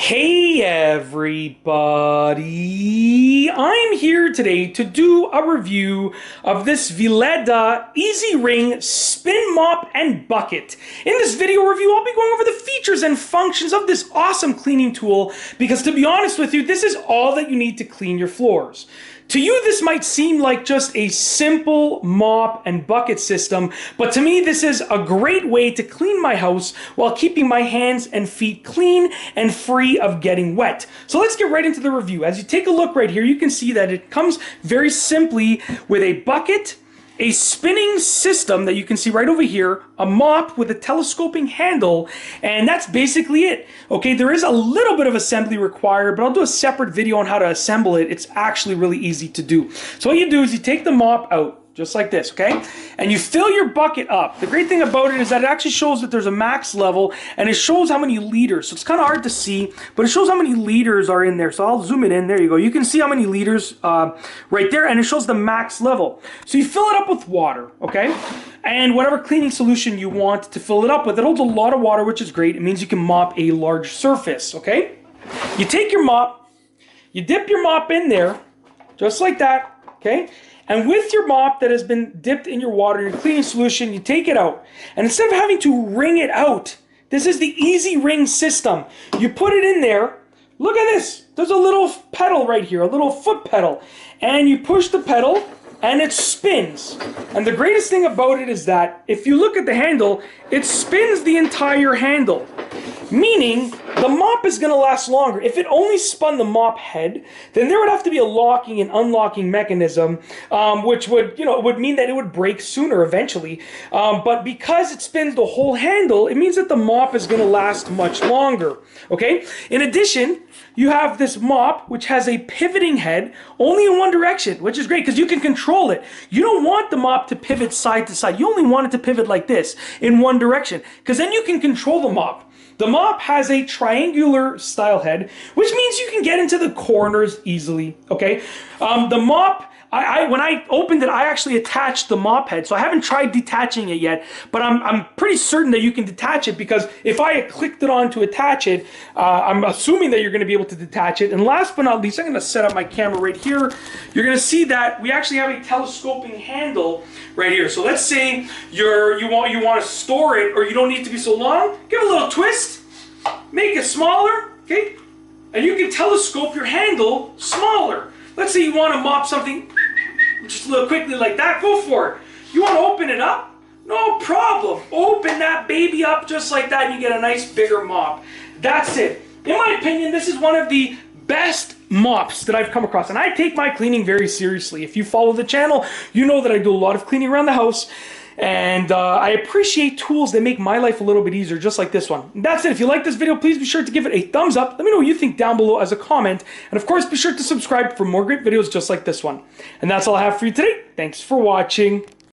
Hey everybody, I'm here today to do a review of this Vileda Easywring spin mop and bucket. In this video review, I'll be going over the features and functions of this awesome cleaning tool because to be honest with you, this is all that you need to clean your floors. To you, this might seem like just a simple mop and bucket system, but to me, this is a great way to clean my house while keeping my hands and feet clean and free of getting wet. So let's get right into the review. As you take a look right here, you can see that it comes very simply with a bucket, a spinning system that you can see right over here, a mop with a telescoping handle, and that's basically it. Okay, there is a little bit of assembly required, but I'll do a separate video on how to assemble it. It's actually really easy to do. So what you do is you take the mop out, just like this, okay? And you fill your bucket up. The great thing about it is that it actually shows that there's a max level, and it shows how many liters. So it's kind of hard to see, but it shows how many liters are in there. So I'll zoom it in. There you go. You can see how many liters right there, and it shows the max level. So you fill it up with water, okay? And whatever cleaning solution you want to fill it up with. It holds a lot of water, which is great. It means you can mop a large surface, okay? You take your mop, you dip your mop in there, just like that, okay? And with your mop that has been dipped in your water, your cleaning solution, you take it out. And instead of having to wring it out, this is the Easywring system. You put it in there. Look at this. There's a little pedal right here, a little foot pedal. And you push the pedal and it spins. And the greatest thing about it is that if you look at the handle, it spins the entire handle. Meaning the mop is going to last longer. If it only spun the mop head, then there would have to be a locking and unlocking mechanism, which would, would mean that it would break sooner eventually. But because it spins the whole handle, it means that the mop is going to last much longer. Okay. In addition, you have this mop which has a pivoting head only in one direction, which is great because you can control it. You don't want the mop to pivot side to side. You only want it to pivot like this in one direction because then you can control the mop. The mop has a triangular style head, which means you can get into the corners easily, okay? The mop, when I opened it, I actually attached the mop head, so I haven't tried detaching it yet, but I'm pretty certain that you can detach it because if I had clicked it on to attach it, I'm assuming that you're going to be able to detach it. And last but not least, I'm going to set up my camera right here. You're going to see that we actually have a telescoping handle right here. So let's say you want to store it or you don't need it to be so long. Give it a little twist, make it smaller, okay? And you can telescope your handle smaller. Let's say you want to mop something just a little quickly like that, go for it. You want to open it up? No problem. Open that baby up just like that and you get a nice bigger mop. That's it. In my opinion, this is one of the best mops that I've come across, and I take my cleaning very seriously. If you follow the channel, you know that I do a lot of cleaning around the house, and I appreciate tools that make my life a little bit easier, just like this one. That's it. If you like this video, please be sure to give it a thumbs up. Let me know what you think down below as a comment, and of course, be sure to subscribe for more great videos just like this one. And that's all I have for you today. Thanks for watching.